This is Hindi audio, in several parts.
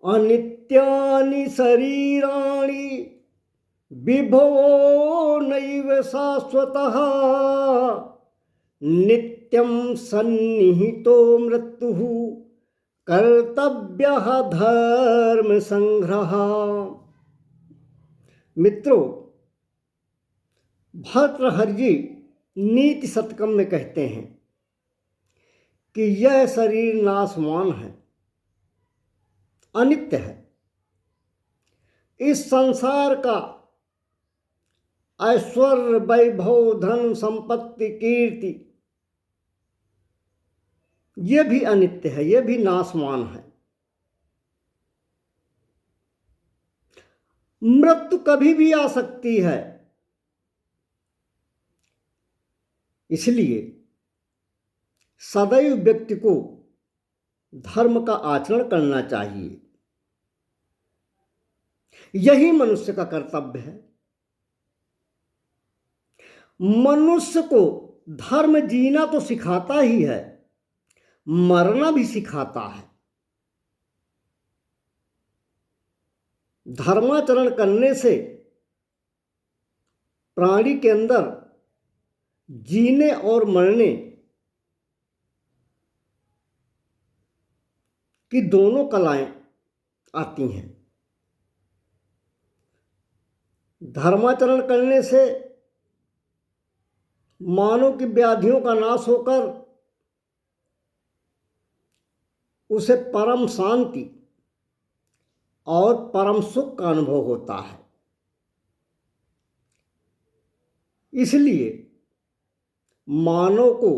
अनित्यानि शरीराणि विभो नैव शाश्वतः नित्यं सन्निहितो मृत्युः कर्तव्यः धर्म संग्रह। मित्रों, भर्तृहरि नीति शतकम में कहते हैं कि यह शरीर नाशवान है, अनित्य है। इस संसार का ऐश्वर्य, वैभव, धन, संपत्ति, कीर्ति, यह भी अनित्य है, यह भी नाशवान है। मृत्यु कभी भी आ सकती है। इसलिए सदैव व्यक्ति को धर्म का आचरण करना चाहिए। यही मनुष्य का कर्तव्य है। मनुष्य को धर्म जीना तो सिखाता ही है, मरना भी सिखाता है। धर्माचरण करने से प्राणी के अंदर जीने और मरने की दोनों कलाएं आती हैं। धर्माचरण करने से मानव की व्याधियों का नाश होकर उसे परम शांति और परम सुख का अनुभव होता है। इसलिए मानव को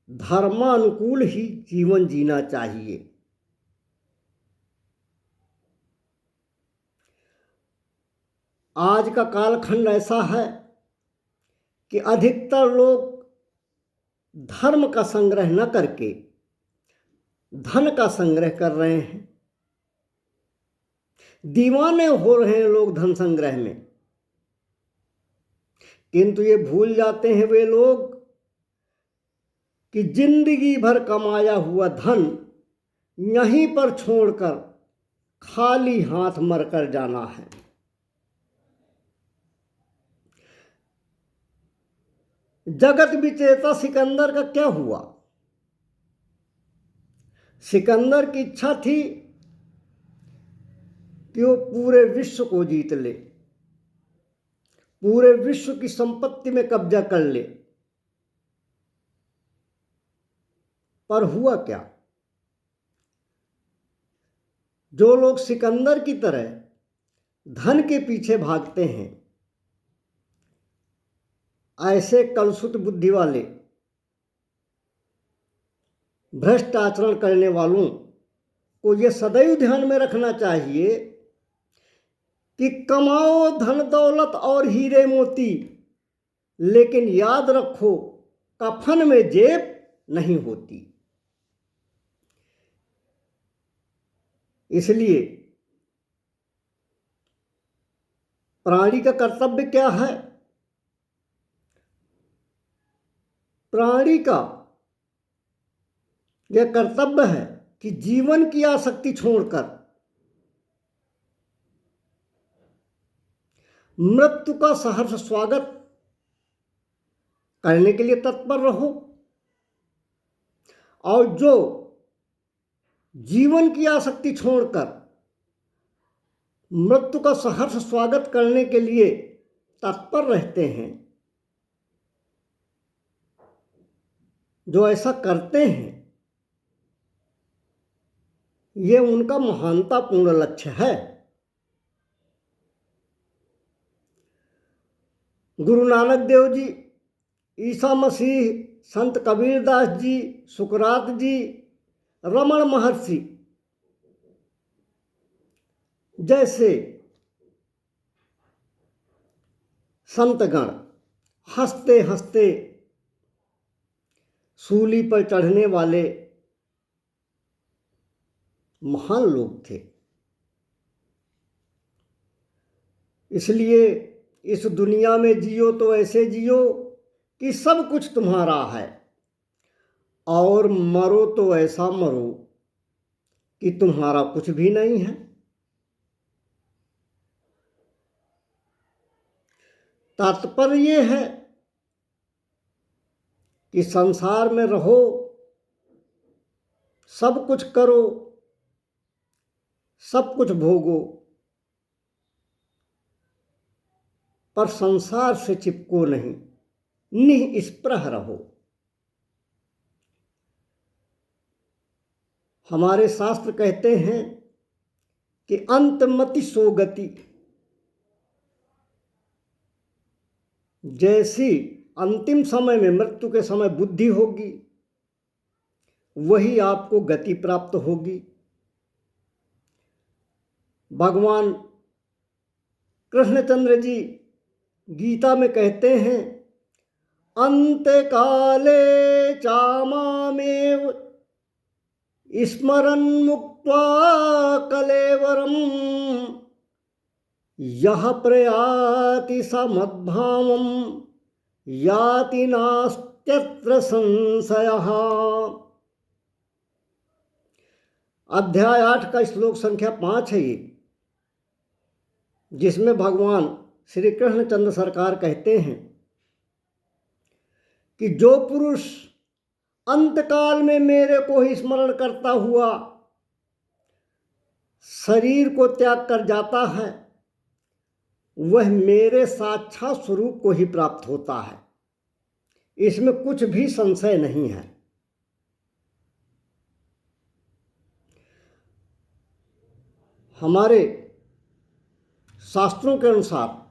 धर्मानुकूल ही जीवन जीना चाहिए। आज का कालखंड ऐसा है कि अधिकतर लोग धर्म का संग्रह न करके धन का संग्रह कर रहे हैं। दीवाने हो रहे हैं लोग धन संग्रह में, किंतु ये भूल जाते हैं वे लोग कि जिंदगी भर कमाया हुआ धन यहीं पर छोड़कर खाली हाथ मरकर जाना है। जगत विजेता सिकंदर का क्या हुआ? सिकंदर की इच्छा थी कि वो पूरे विश्व को जीत ले, पूरे विश्व की संपत्ति में कब्जा कर ले। पर हुआ क्या? जो लोग सिकंदर की तरह धन के पीछे भागते हैं, ऐसे कलुषित बुद्धि वाले भ्रष्ट आचरण करने वालों को यह सदैव ध्यान में रखना चाहिए कि कमाओ धन दौलत और हीरे मोती, लेकिन याद रखो कफन में जेब नहीं होती। इसलिए प्राणी का कर्तव्य क्या है? प्राणी का यह कर्तव्य है कि जीवन की आसक्ति छोड़कर मृत्यु का सहर्ष स्वागत करने के लिए तत्पर रहो, और जो जीवन की आसक्ति छोड़कर मृत्यु का सहर्ष स्वागत करने के लिए तत्पर रहते हैं, जो ऐसा करते हैं, ये उनका महानतापूर्ण लक्ष्य है। गुरु नानक देव जी, ईसा मसीह, संत कबीरदास जी, सुकरात जी, रमण महर्षि जैसे संतगण हंसते हंसते सूली पर चढ़ने वाले महान लोग थे। इसलिए इस दुनिया में जियो तो ऐसे जियो कि सब कुछ तुम्हारा है, और मरो तो ऐसा मरो कि तुम्हारा कुछ भी नहीं है। तात्पर्य ये है कि संसार में रहो, सब कुछ करो, सब कुछ भोगो, पर संसार से चिपको नहीं, निःस्पृह रहो। हमारे शास्त्र कहते हैं कि अंतमति सो गति। जैसी अंतिम समय में, मृत्यु के समय बुद्धि होगी, वही आपको गति प्राप्त होगी। भगवान कृष्णचंद्र जी गीता में कहते हैं, अंत्य काले चामामेव स्मरन् मुक्त्वा कलेवरम यः प्रयाति स मद्भावम् याति नास्त्यत्र संशयः। अध्याय 8 का श्लोक संख्या 5 है ये, जिसमें भगवान श्री कृष्णचंद्र सरकार कहते हैं कि जो पुरुष अंतकाल में मेरे को ही स्मरण करता हुआ शरीर को त्याग कर जाता है, वह मेरे साक्षात स्वरूप को ही प्राप्त होता है। इसमें कुछ भी संशय नहीं है। हमारे शास्त्रों के अनुसार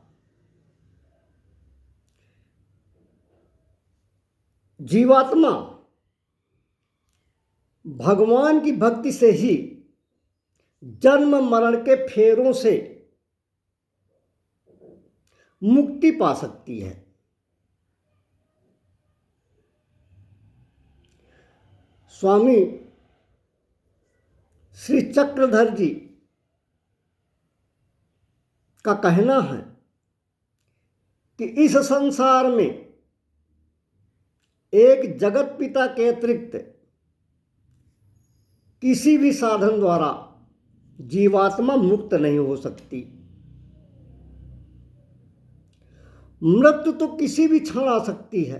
जीवात्मा भगवान की भक्ति से ही जन्म मरण के फेरों से मुक्ति पा सकती है। स्वामी श्री चक्रधर जी का कहना है कि इस संसार में एक जगत पिता के अतिरिक्त किसी भी साधन द्वारा जीवात्मा मुक्त नहीं हो सकती। मृत्यु तो किसी भी क्षण आ सकती है।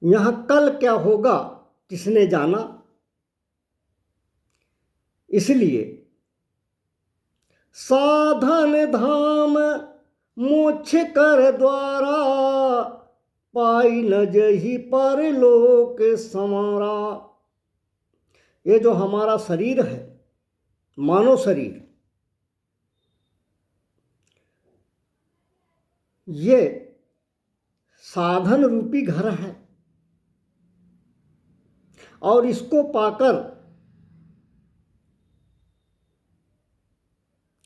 यहां कल क्या होगा किसने जाना। इसलिए साधन धाम मोक्ष कर द्वारा पाई न जही परलोक समारा। ये जो हमारा शरीर है, मानव शरीर, ये साधन रूपी घर है और इसको पाकर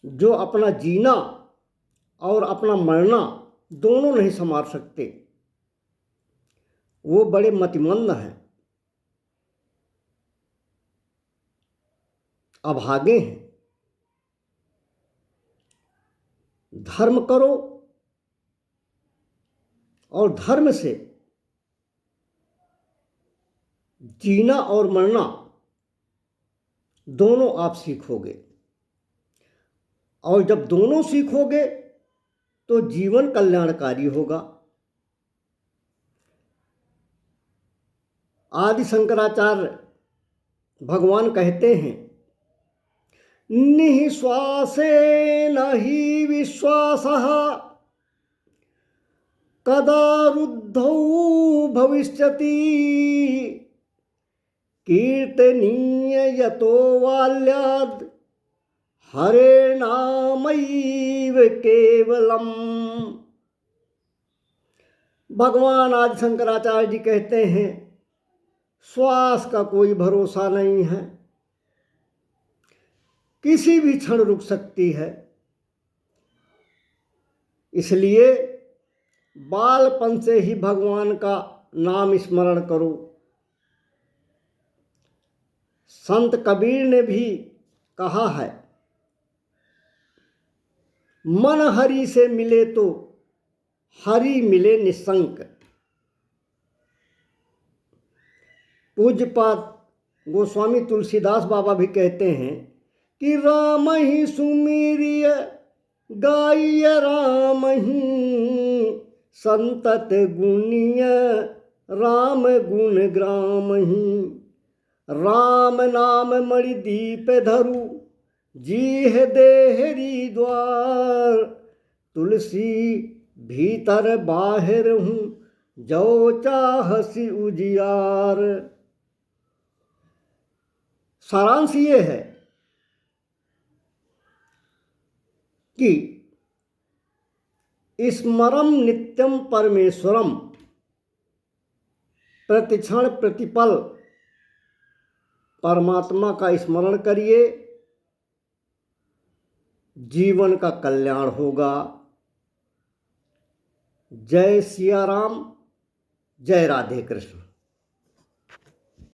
जो अपना जीना और अपना मरना दोनों नहीं संभाल सकते, वो बड़े मतिमंद हैं, अभागे हैं। धर्म करो और धर्म से जीना और मरना दोनों आप सीखोगे, और जब दोनों सीखोगे तो जीवन कल्याणकारी होगा। आदि शंकराचार्य भगवान कहते हैं, निःश्वासेन हि विश्वासः कदा रुद्धौ भविष्यति कीर्तनीय यतो बाल्याद् हरेणामैव केवलम। भगवान आदि शंकराचार्य जी कहते हैं, श्वास का कोई भरोसा नहीं है, किसी भी क्षण रुक सकती है। इसलिए बालपन से ही भगवान का नाम स्मरण करो। संत कबीर ने भी कहा है, मन हरि से मिले तो हरि मिले निसंक। पूज्यपाद गोस्वामी तुलसीदास बाबा भी कहते हैं कि राम ही सुमिरिय गाइय राम ही संतत गुणिय राम गुण ग्राम ही। राम नाम मणि दीप धरु जीह देहरी द्वार। तुलसी भीतर बाहिर हूँ जो चाहसी उजियार। सारांश ये है कि स्मरम नित्यम परमेश्वरम, प्रतिक्षण प्रतिपल परमात्मा का स्मरण करिए, जीवन का कल्याण होगा। जय सिया राम, जय राधे कृष्ण।